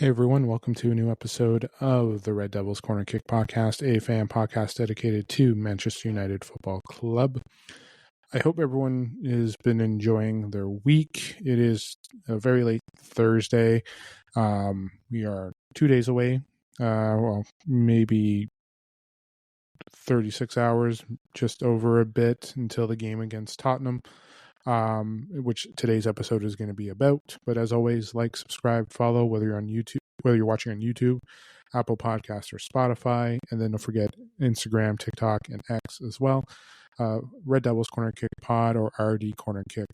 Hey everyone, welcome to a new episode of the Red Devils Corner Kick podcast, a fan podcast dedicated to Manchester United Football Club. I hope everyone has been enjoying their week. It is a very late Thursday. We are 2 days away, maybe 36 hours, just over a bit until the game against Tottenham, which today's episode is going to be about. But as always, like, subscribe, follow, whether you're watching on YouTube, Apple Podcasts, or Spotify, and then don't forget Instagram, TikTok, and X as well. Red Devils Corner Kick Pod or RD Corner Kick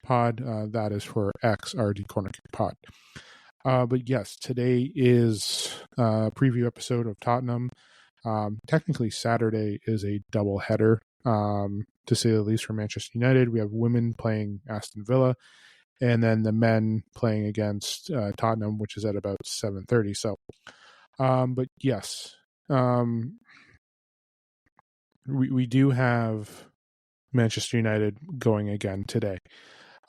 Pod. That is for X, RD Corner Kick Pod. But yes, today is a preview episode of Tottenham. Technically, Saturday is a double header, to say the least, for Manchester United. We have women playing Aston Villa, and then the men playing against Tottenham, which is at about 7:30. So, but yes, we do have Manchester United going again today.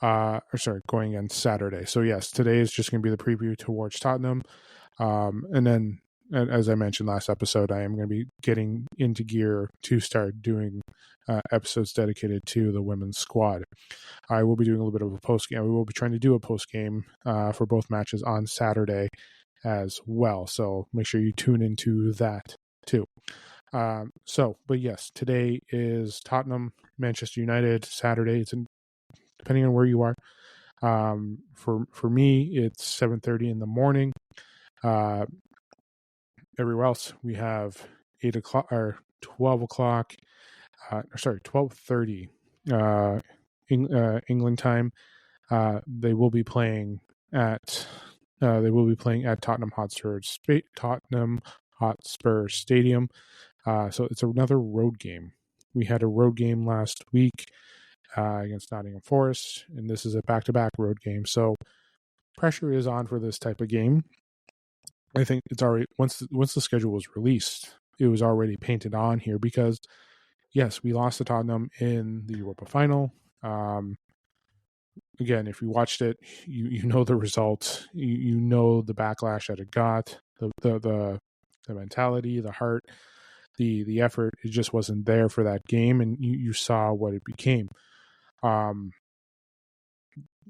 Going again Saturday. So yes, today is just going to be the preview towards Tottenham, and then, as I mentioned last episode, I am going to be getting into gear to start doing episodes dedicated to the women's squad. I will be doing a little bit of a post game. We will be trying to do a post game for both matches on Saturday as well. So make sure you tune into that too. But yes, today is Tottenham, Manchester United. Saturday, depending on where you are. For me, it's 7:30 in the morning. Everywhere else, we have 8 o'clock or 12 o'clock. 12:30 England time. They will be playing at Tottenham Hotspur Stadium. So it's another road game. We had a road game last week against Nottingham Forest, and this is a back-to-back road game. So pressure is on for this type of game. I think it's already, once the schedule was released, it was already painted on here because, yes, we lost to Tottenham in the Europa final. Again, if you watched it, you know the result. You know the backlash that it got, the mentality, the heart, the effort. It just wasn't there for that game, and you saw what it became.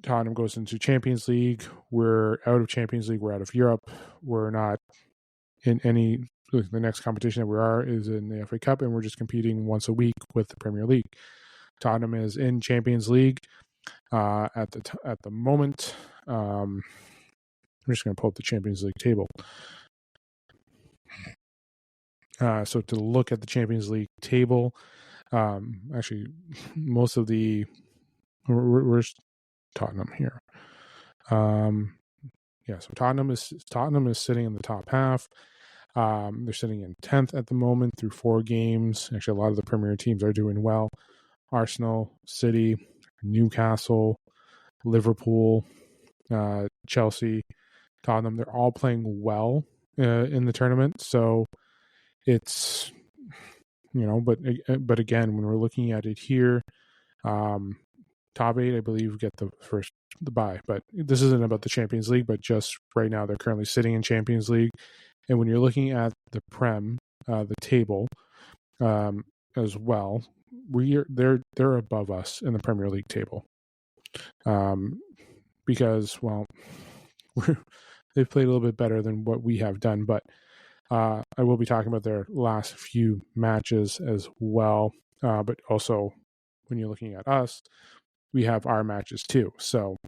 Tottenham goes into Champions League. We're out of Champions League. We're out of Europe. We're not in any. The next competition that we are is in the FA Cup, and we're just competing once a week with the Premier League. Tottenham is in Champions League at the moment. I'm just going to pull up the Champions League table. So to look at the Champions League table, actually, most of the where's Tottenham here? So Tottenham is sitting in the top half. They're sitting in 10th at the moment through 4 games. Actually, a lot of the Premier teams are doing well. Arsenal, City, Newcastle, Liverpool, Chelsea, Tottenham, they're all playing well in the tournament. So it's, but again, when we're looking at it here, top 8, I believe, get the bye. But this isn't about the Champions League, but just right now they're currently sitting in Champions League. And when you're looking at the Prem, the table, as well, they're above us in the Premier League table, because they've played a little bit better than what we have done. But I will be talking about their last few matches as well. But also, when you're looking at us, we have our matches too. So,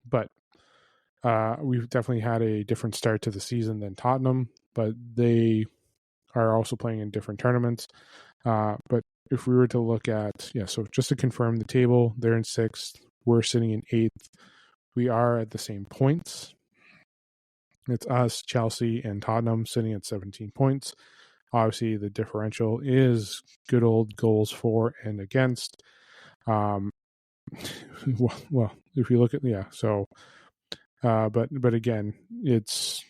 but we've definitely had a different start to the season than Tottenham, but they are also playing in different tournaments. But if we were to look at, so just to confirm the table, they're in 6th, we're sitting in 8th. We are at the same points. It's us, Chelsea, and Tottenham sitting at 17 points. Obviously, the differential is good old goals for and against. Well, if you look at, but again, it's,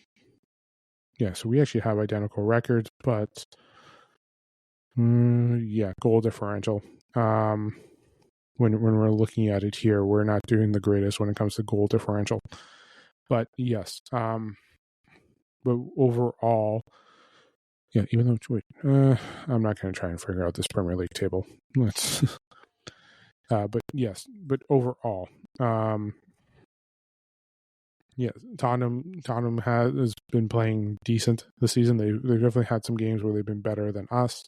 so we actually have identical records, but goal differential. When we're looking at it here, we're not doing the greatest when it comes to goal differential. But yes, But overall, yeah, even though, wait, I'm not going to try and figure out this Premier League table. Let's, but yes, but overall, yeah, Tottenham has been playing decent this season. They've definitely had some games where they've been better than us.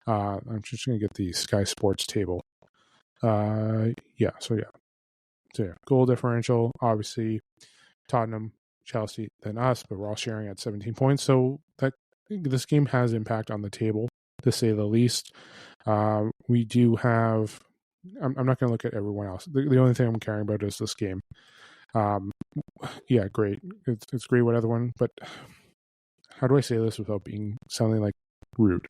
I'm just going to get the Sky Sports table. Yeah, so goal differential, obviously Tottenham, Chelsea, then us, but we're all sharing at 17 points. So that this game has impact on the table, to say the least. We do have. I'm not going to look at everyone else. The only thing I'm caring about is this game. Yeah, great. It's great with everyone, but how do I say this without sounding like rude?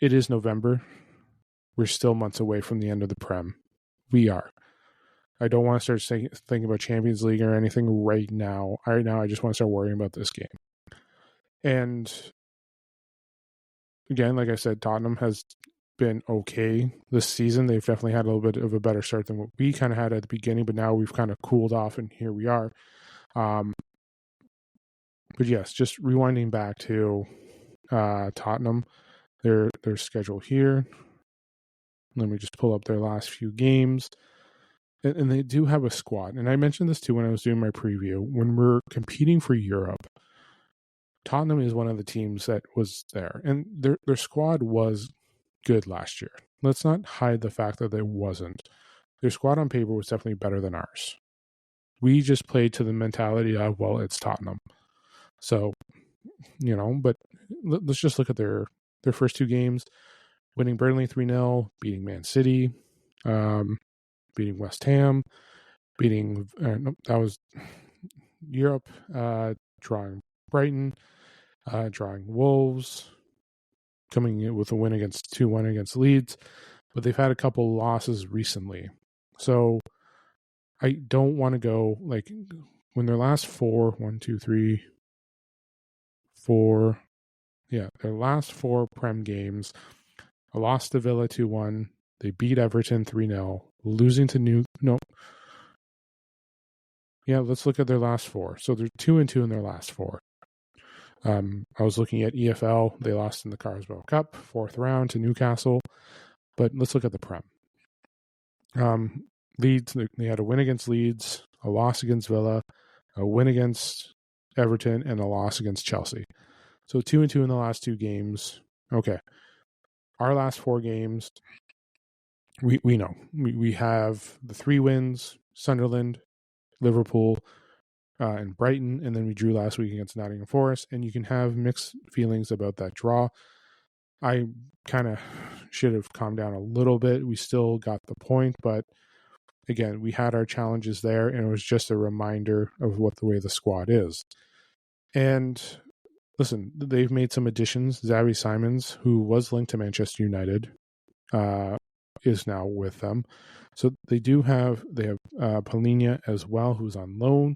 It is November. We're still months away from the end of the Prem. We are. I don't want to start thinking about Champions League or anything right now. Right now, I just want to start worrying about this game. And again, like I said, Tottenham has been okay this season. They've definitely had a little bit of a better start than what we kind of had at the beginning, but now we've kind of cooled off, and here we are. But yes, just rewinding back to Tottenham, their schedule here. Let me just pull up their last few games. And they do have a squad. And I mentioned this too when I was doing my preview. When we're competing for Europe, Tottenham is one of the teams that was there. And their squad was good last year. Let's not hide the fact that it wasn't. Their squad on paper was definitely better than ours. We just played to the mentality of, well, it's Tottenham. So, but let's just look at their first two games. Winning Burnley 3-0, beating Man City, beating West Ham, that was Europe, drawing Brighton, drawing Wolves, coming in with a win 2-1 against Leeds, but they've had a couple losses recently. So I don't want to go like when their last their last four Prem games, a loss to Villa 2-1, they beat Everton 3-0, losing to let's look at their last four. So they're 2-2 in their last four. I was looking at EFL. They lost in the Carabao Cup, 4th round to Newcastle. But let's look at the Prem. Leeds, they had a win against Leeds, a loss against Villa, a win against Everton, and a loss against Chelsea. So 2-2 in the last two games. Okay. Our last four games, we know. We have the 3 wins, Sunderland, Liverpool, and Brighton, and then we drew last week against Nottingham Forest, and you can have mixed feelings about that draw. I kind of should have calmed down a little bit. We still got the point, but again, we had our challenges there, and it was just a reminder of what the way the squad is. And listen, they've made some additions. Xavi Simons, who was linked to Manchester United, is now with them. So they have Palhinha as well, who's on loan.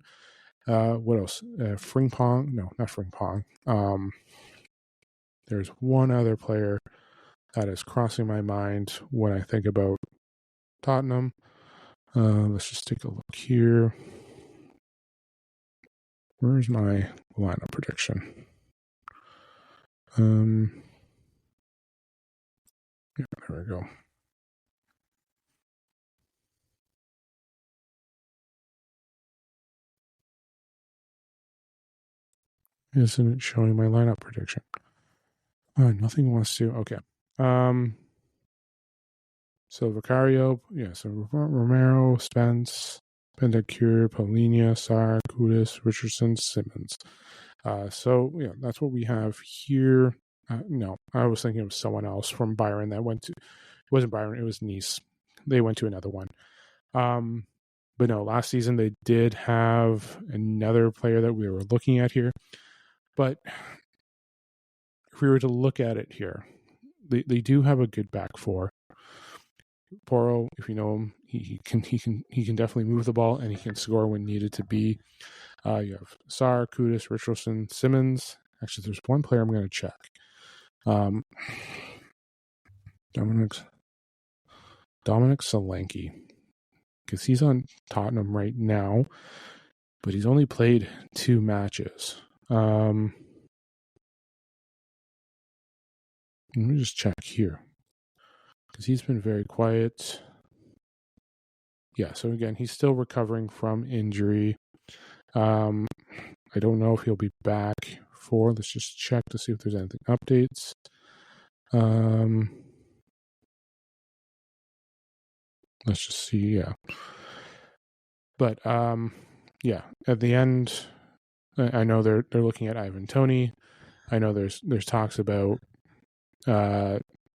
What else? Frimpong? No, not Frimpong. There's one other player that is crossing my mind when I think about Tottenham. Let's just take a look here. Where's my lineup prediction? Yeah, there we go. Isn't it showing my lineup prediction? Nothing wants to. Okay. So Vicario, so Romero, Spence, Bentancur, Palhinha, Sarr, Kudus, Richardson, Simmons. That's what we have here. No, I was thinking of someone else from Byron that went to. It wasn't Byron, it was Nice. They went to another one. But no, last season they did have another player that we were looking at here. But if we were to look at it here, they do have a good back four. Porro, if you know him, he can definitely move the ball and he can score when needed to be. You have Sarr, Kudus, Richardson, Simmons. Actually, there's one player I'm going to check. Dominic Solanke, because he's on Tottenham right now, but he's only played 2 matches. Let me just check here because he's been very quiet. Yeah, so again, he's still recovering from injury. I don't know if he'll be back for. Let's just check to see if there's anything updates. Let's just see. Yeah, but yeah. At the end, I know they're looking at Ivan Toney. I know there's talks about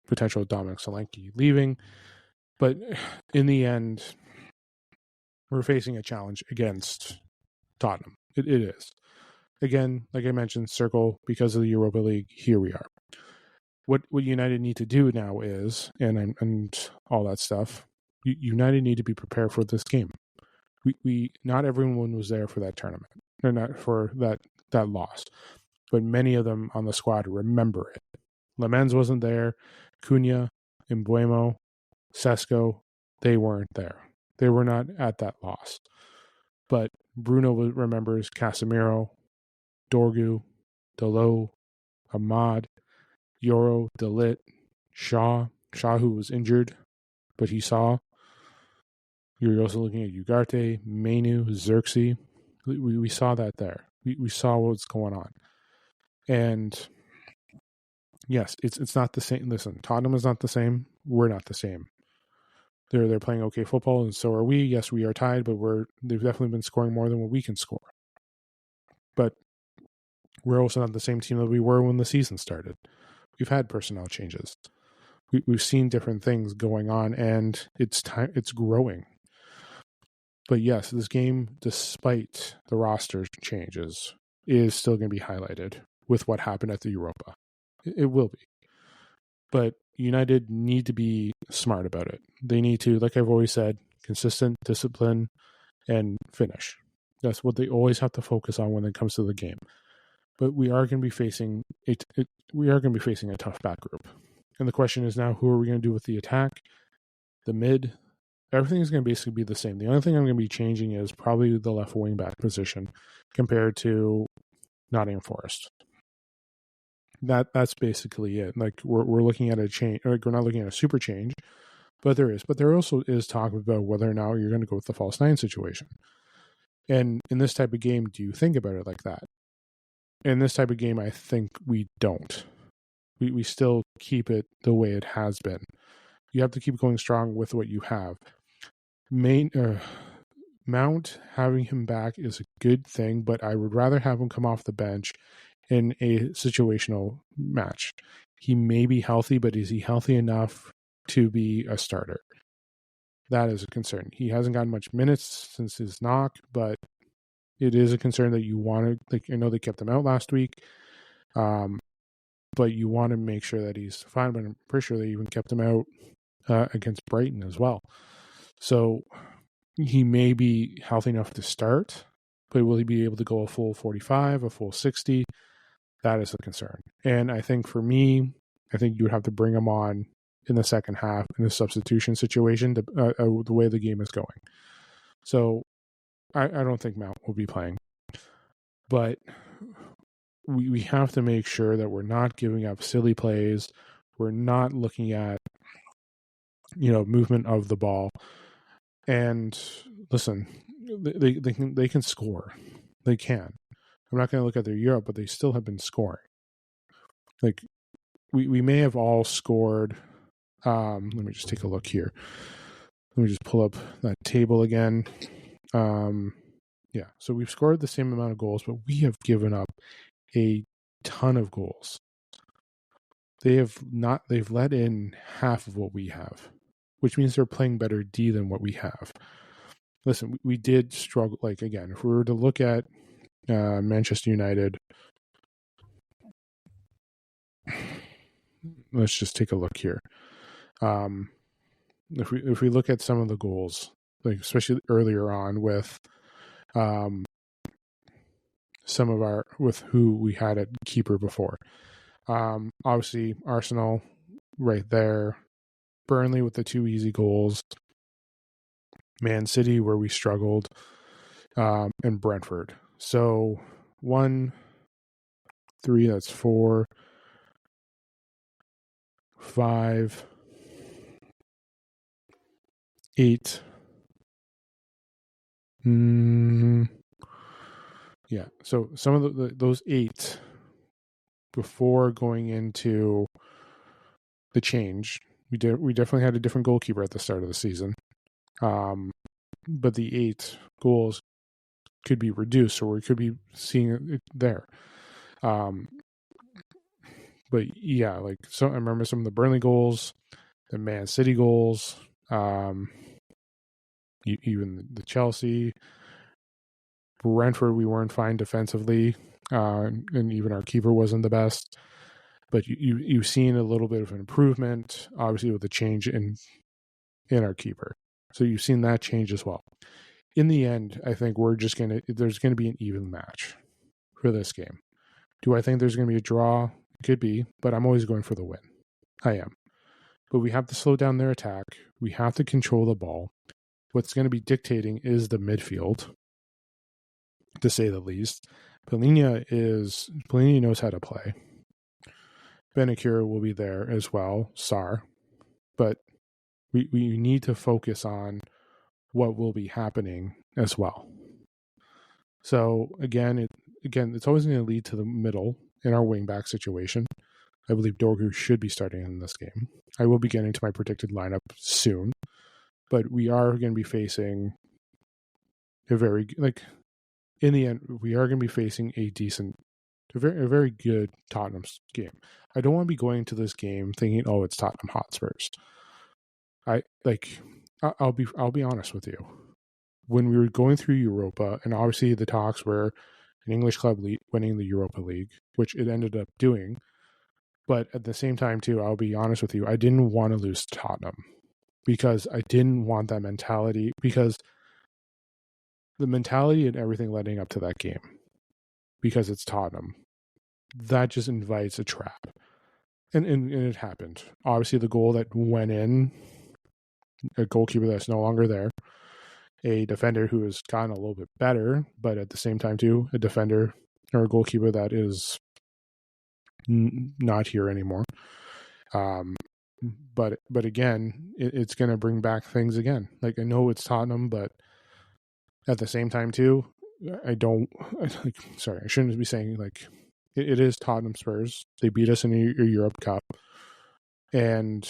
potential Dominic Solanke leaving, but in the end, we're facing a challenge against Tottenham. It is. Again, like I mentioned, circle because of the Europa League. Here we are. What United need to do now is, and all that stuff. United need to be prepared for this game. We not everyone was there for that tournament, or not for that loss, but many of them on the squad remember it. Lamens wasn't there. Cunha, Mbuemo, Sesko, they weren't there. They were not at that loss. But Bruno remembers Casemiro, Dorgu, Dalot, Ahmad, Yoro, Dalit, Shaw, who was injured, but he saw. You're also looking at Ugarte, Mainu, Xerxes. We saw that there. We saw what's going on. And yes, it's not the same. Listen, Tottenham is not the same. We're not the same. They're playing okay football, and so are we. Yes, we are tied, but they've definitely been scoring more than what we can score. But we're also not the same team that we were when the season started. We've had personnel changes. We've seen different things going on, and it's growing. But yes, this game, despite the roster changes, is still going to be highlighted with what happened at the Europa. It will be. But United need to be smart about it. They need to, like I've always said, consistent, discipline, and finish. That's what they always have to focus on when it comes to the game. But we are going to be facing a tough back group. And the question is now, who are we going to do with the attack, the mid? Everything is going to basically be the same. The only thing I'm going to be changing is probably the left wing back position compared to Nottingham Forest. That's basically it. Like we're looking at a change. Like we're not looking at a super change, but there is. But there also is talk about whether or not you're going to go with the false nine situation. And in this type of game, do you think about it like that? In this type of game, I think we don't. We still keep it the way it has been. You have to keep going strong with what you have. Mount, having him back is a good thing, but I would rather have him come off the bench in a situational match. He may be healthy, but is he healthy enough to be a starter? That is a concern. He hasn't gotten much minutes since his knock, but it is a concern that you want to, like, I know they kept him out last week, but you want to make sure that he's fine, but I'm pretty sure they even kept him out against Brighton as well. So he may be healthy enough to start, but will he be able to go a full 45, a full 60? That is a concern. And I think for me, I think you would have to bring him on in the second half in a substitution situation the way the game is going. So I don't think Mount will be playing. But we have to make sure that we're not giving up silly plays. We're not looking at, movement of the ball. And listen, they can score. They can. I'm not going to look at their Europe, but they still have been scoring. Like we may have all scored. Let me just take a look here. Let me just pull up that table again. Yeah, so we've scored the same amount of goals, but we have given up a ton of goals. They've let in half of what we have, which means they're playing better D than what we have. Listen, we did struggle. Like, again, if we were to look at Manchester United, let's just take a look here. If we look at some of the goals, like especially earlier on with with who we had at keeper before, obviously Arsenal right there, Burnley with the 2 easy goals, Man City where we struggled, and Brentford. So 1, 3, that's 4, 5, 8. Yeah, so some of those 8 before going into the change, we definitely had a different goalkeeper at the start of the season. But the 8 goals could be reduced, or we could be seeing it there. But yeah, like, so I remember some of the Burnley goals, the Man City goals, even the Chelsea, Brentford. We weren't fine defensively, and even our keeper wasn't the best. But you've seen a little bit of an improvement, obviously, with the change in our keeper. So you've seen that change as well. In the end, I think there's gonna be an even match for this game. Do I think there's gonna be a draw? Could be, but I'm always going for the win. I am. But we have to slow down their attack. We have to control the ball. What's going to be dictating is the midfield, to say the least. Polina knows how to play. Benakir will be there as well, Sar. But we need to focus on what will be happening as well. So again, it's always going to lead to the middle in our wingback situation. I believe Dorgu should be starting in this game. I will be getting to my predicted lineup soon, but we are going to be facing in the end, we are going to be facing a very good Tottenham game. I don't want to be going to this game thinking, oh, it's Tottenham Hotspurs. I'll be honest with you. When we were going through Europa, and obviously the talks were an English club winning the Europa League, which it ended up doing. But at the same time, too, I'll be honest with you, I didn't want to lose to Tottenham because I didn't want that mentality, because the mentality and everything leading up to that game, because it's Tottenham, that just invites a trap. And it happened. Obviously, the goal that went in, a goalkeeper that's no longer there, a defender who has gotten a little bit better, but at the same time, too, a defender or a goalkeeper that is not here anymore. But again, it's going to bring back things again. Like, I know it's Tottenham, but at the same time too, I shouldn't be saying like it is Tottenham Spurs. They beat us in a Europe Cup, and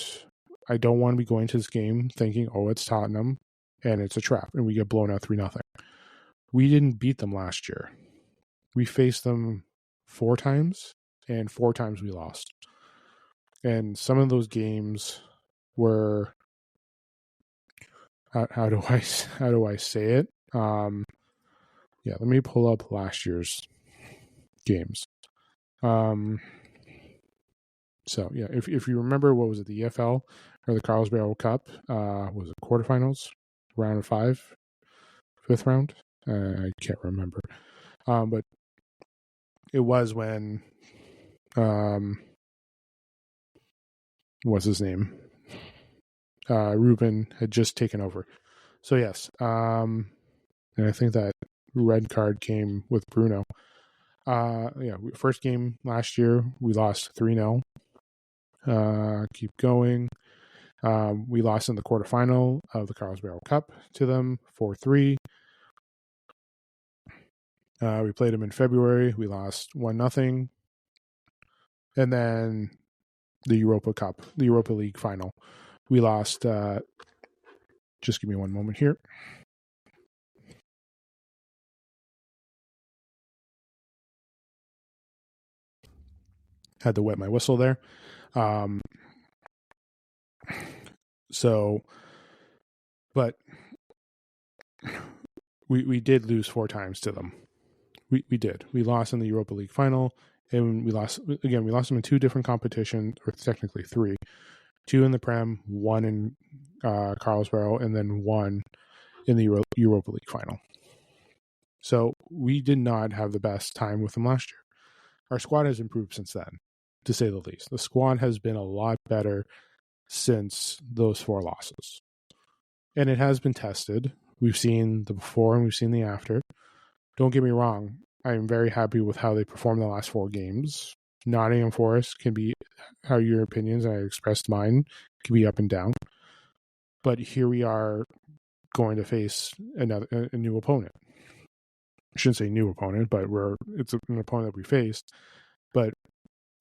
I don't want to be going to this game thinking, oh, it's Tottenham and it's a trap and we get blown out 3-0. We didn't beat them last year. We faced them 4 times, and 4 times we lost. And some of those games were, how do I say it? Let me pull up last year's games. So yeah, if you remember, what was it, the EFL or the Carlsberg Cup? Was it quarterfinals, round of 5, 5th round? I can't remember. But it was when what's his name? Ruben had just taken over. So yes, and I think that red card came with Bruno. First game last year we lost 3-0. Keep going. We lost in the quarterfinal of the Carlsberg Cup to them 4-3. We played them in February. We lost 1-0. And then the Europa Cup, the Europa League final, we lost. Just give me one moment here. Had to wet my whistle there. But we did lose 4 times to them. We did. We lost in the Europa League final, and we lost them in 2 different competitions, or technically 3. 2 in the Prem, 1 in Carlsberg, and then 1 in the Europa League final. So we did not have the best time with them last year. Our squad has improved since then, to say the least. The squad has been a lot better since those 4 losses. And it has been tested. We've seen the before and we've seen the after. Don't get me wrong. I'm very happy with how they performed the last 4 games. Nottingham Forest can be how your opinions, and I expressed mine, can be up and down. But here we are going to face a new opponent. I shouldn't say new opponent, but it's an opponent that we faced. But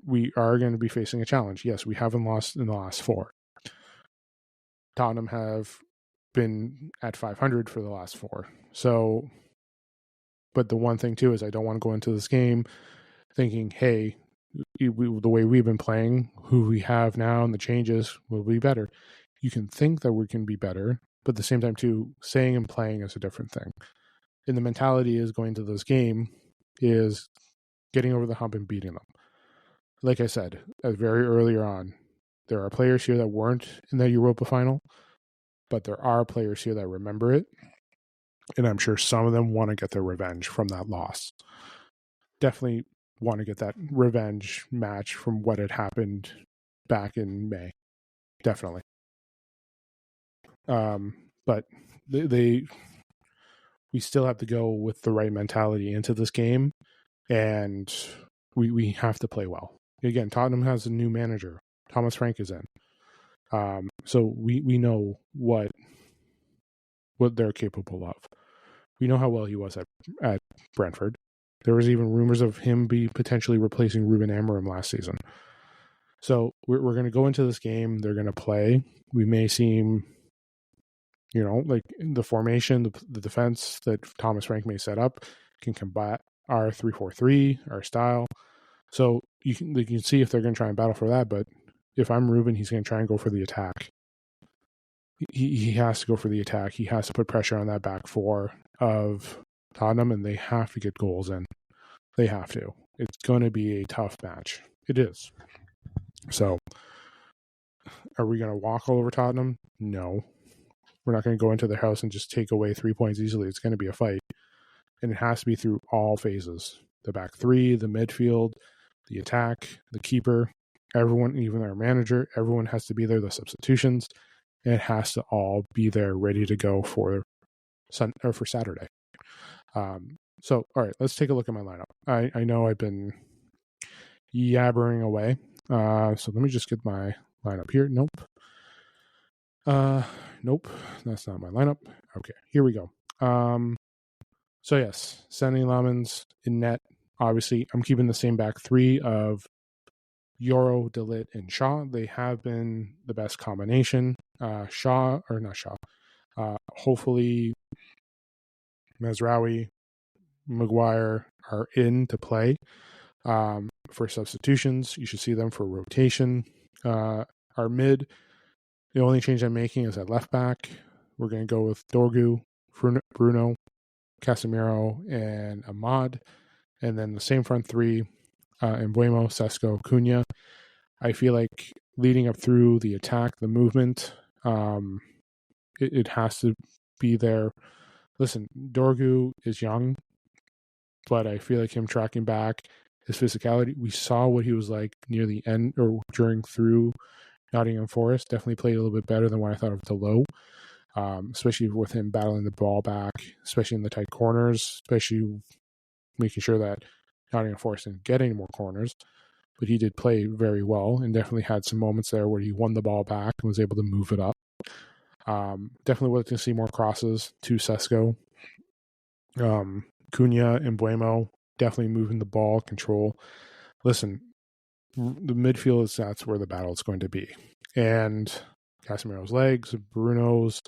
we are going to be facing a challenge. Yes, we haven't lost in the last 4. Tottenham have been at 500 for the last 4. So, but the one thing too is I don't want to go into this game thinking, hey, the way we've been playing, who we have now, and the changes will be better. You can think that we can be better, but at the same time too, saying and playing is a different thing. And the mentality is going to this game is getting over the hump and beating them. Like I said, very earlier on, there are players here that weren't in the Europa final, but there are players here that remember it. And I'm sure some of them want to get their revenge from that loss. Definitely want to get that revenge match from what had happened back in May. Definitely. But we still have to go with the right mentality into this game, and we have to play well. Again, Tottenham has a new manager. Thomas Frank is in. So we know what they're capable of. We know how well he was at Brentford. There was even rumors of him potentially replacing Ruben Amorim last season. So we're going to go into this game. They're going to play. We may seem, like the formation, the defense that Thomas Frank may set up can combat our 3-4-3, our style. So you can see if they're going to try and battle for that. But if I'm Ruben, he's going to try and go for the attack. He has to go for the attack. He has to put pressure on that back 4 of Tottenham, and they have to get goals in. They have to. It's going to be a tough match. It is. So, are we going to walk all over Tottenham? No. We're not going to go into their house and just take away 3 points easily. It's going to be a fight. And it has to be through all phases. The back 3, the midfield, the attack, the keeper, everyone, even our manager, everyone has to be there, the substitutions. And it has to all be there ready to go for Saturday. So, all right, let's take a look at my lineup. I know I've been yabbering away. So let me just get my lineup here. Nope. Nope. That's not my lineup. Okay, here we go. So yes, Sonny Lamans in net. Obviously, I'm keeping the same back 3 of Yoro, DeLitt, and Shaw. They have been the best combination. Hopefully Mazraoui, Maguire are in to play for substitutions. You should see them for rotation. Our mid, the only change I'm making is at left back. We're going to go with Dorgu, Bruno, Casemiro, and Ahmad. And then the same front 3, Embuemo, Sesko, Cunha. I feel like leading up through the attack, the movement, it has to be there. Listen, Dorgu is young, but I feel like him tracking back, his physicality, we saw what he was like near the end or through Nottingham Forest. Definitely played a little bit better than what I thought of Delo, especially with him battling the ball back, especially in the tight corners, especially making sure that Nottingham Forest didn't get any more corners. But he did play very well and definitely had some moments there where he won the ball back and was able to move it up. Definitely would like to see more crosses to Sesko. Cunha and Embuemo definitely moving the ball, control. Listen, the midfield that's where the battle is going to be. And Casemiro's legs, Bruno's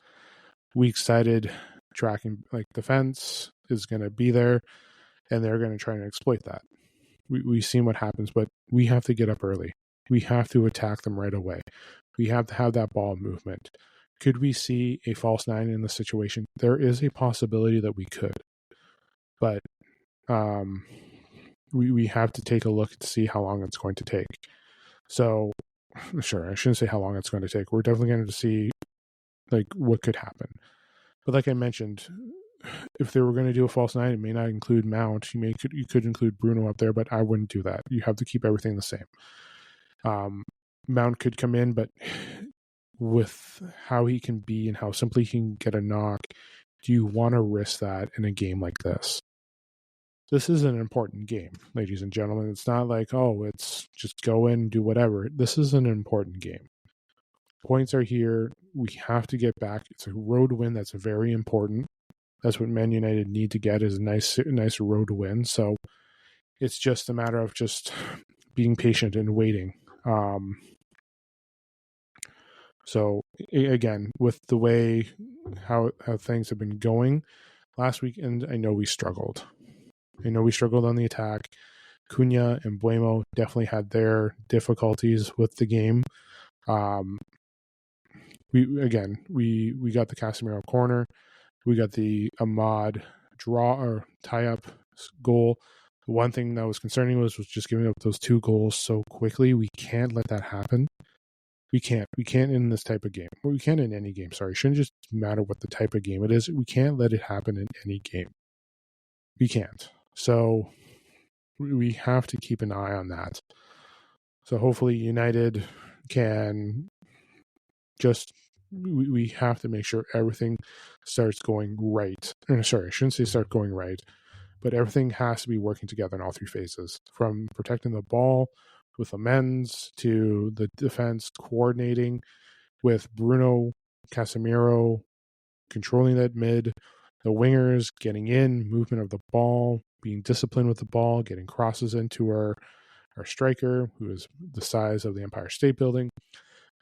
weak-sided tracking like defense is going to be there, and they're going to try and exploit that. We've seen what happens, but we have to get up early. We have to attack them right away. We have to have that ball movement. Could we see a false 9 in this situation? There is a possibility that we could. But we have to take a look to see how long it's going to take. So, sure, I shouldn't say how long it's going to take. We're definitely going to see like what could happen. But like I mentioned, if they were going to do a false 9, it may not include Mount. You could include Bruno up there, but I wouldn't do that. You have to keep everything the same. Mount could come in, but with how he can be and how simply he can get a knock, do you want to risk that in a game like this? this is an important game, ladies and gentlemen. It's not like, oh, it's just go in, do whatever. This is an important game. Points are here. We have to get back. It's a road win that's very important. That's what Man United need to get, is a nice road win. So it's just a matter of just being patient and waiting. So again, with the way how things have been going last weekend, I know we struggled. On the attack. Cunha and Buemo definitely had their difficulties with the game. We got the Casemiro corner. We got the Ahmad draw or tie up goal. One thing that was concerning was just giving up those 2 goals so quickly. We can't let that happen. We can't in this type of game. We can't in any game. Sorry, it shouldn't just matter what the type of game it is. We can't let it happen in any game. We can't. So we have to keep an eye on that. So hopefully United can just, we have to make sure everything starts going right. Sorry, I shouldn't say start going right, but everything has to be working together in all 3 phases, from protecting the ball with Lamens to the defense coordinating with Bruno, Casemiro, controlling that mid, the wingers getting in, movement of the ball, being disciplined with the ball, getting crosses into our striker, who is the size of the Empire State Building.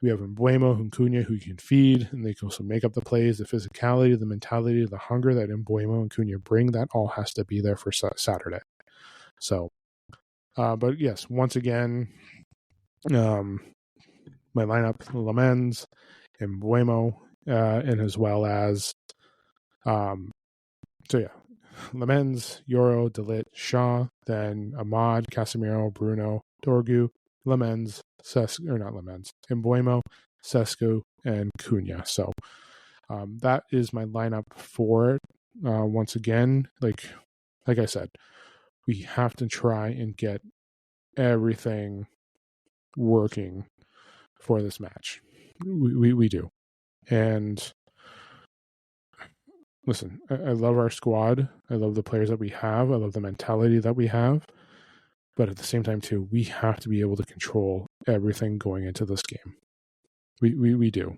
We have Mbuemo and Cunha, who you can feed, and they can also make up the plays, the physicality, the mentality, the hunger that Mbuemo and Cunha bring. That all has to be there for Saturday. So, but yes, once again, my lineup: Lamens, Mbuemo, and as well as, Lamens, Yoro, De Ligt, Shaw, then Ahmad, Casemiro, Bruno, Dorgu, Lamens, Mbuemo, Sesko, and Cunha. So that is my lineup for it. Once again, like I said, we have to try and get everything working for this match. We do. And listen, I love our squad. I love the players that we have. I love the mentality that we have. But at the same time, too, we have to be able to control everything going into this game. We do.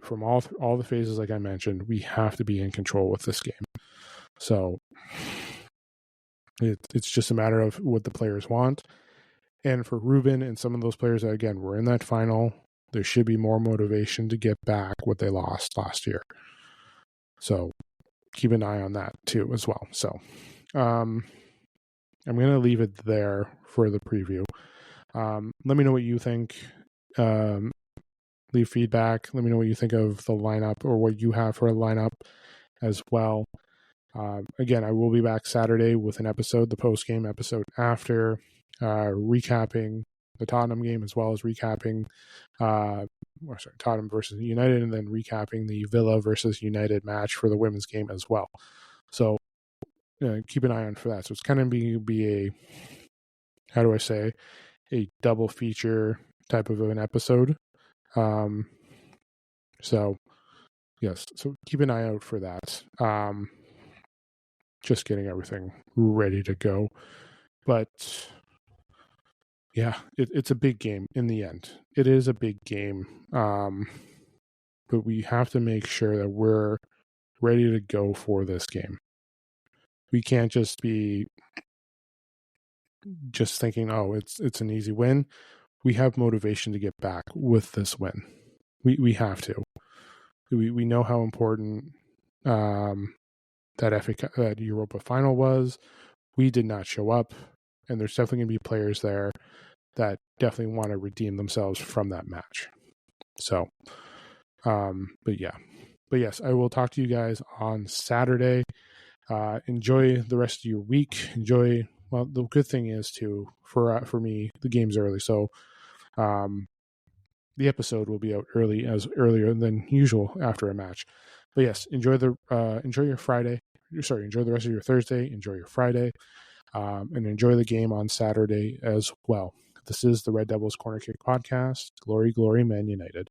From all the phases, like I mentioned, we have to be in control with this game. So it's just a matter of what the players want. And for Ruben and some of those players that, again, were in that final, there should be more motivation to get back what they lost last year. So keep an eye on that, too, as well. So I'm going to leave it there for the preview. Let me know what you think. Leave feedback. Let me know what you think of the lineup, or what you have for a lineup as well. Again, I will be back Saturday with an episode, the post-game episode after, recapping the Tottenham game, as well as recapping Tottenham versus United, and then recapping the Villa versus United match for the women's game as well. So keep an eye on for that. So it's kind of be a, how do I say, a double feature type of an episode. So yes, so keep an eye out for that. Just getting everything ready to go. But yeah, it's a big game in the end. It is a big game. But we have to make sure that we're ready to go for this game. We can't just be just thinking, oh, it's an easy win. We have motivation to get back with this win. We have to. We know how important that Europa final was. We did not show up, and there's definitely going to be players there that definitely want to redeem themselves from that match. So, but yes, I will talk to you guys on Saturday. Enjoy the rest of your week. Well, the good thing is too, for me, the game's early, so the episode will be out earlier than usual after a match. But yes, enjoy your Friday. Enjoy the rest of your Thursday. Enjoy your Friday, and enjoy the game on Saturday as well. This is the Red Devils Corner Kick podcast. Glory, glory, Man United.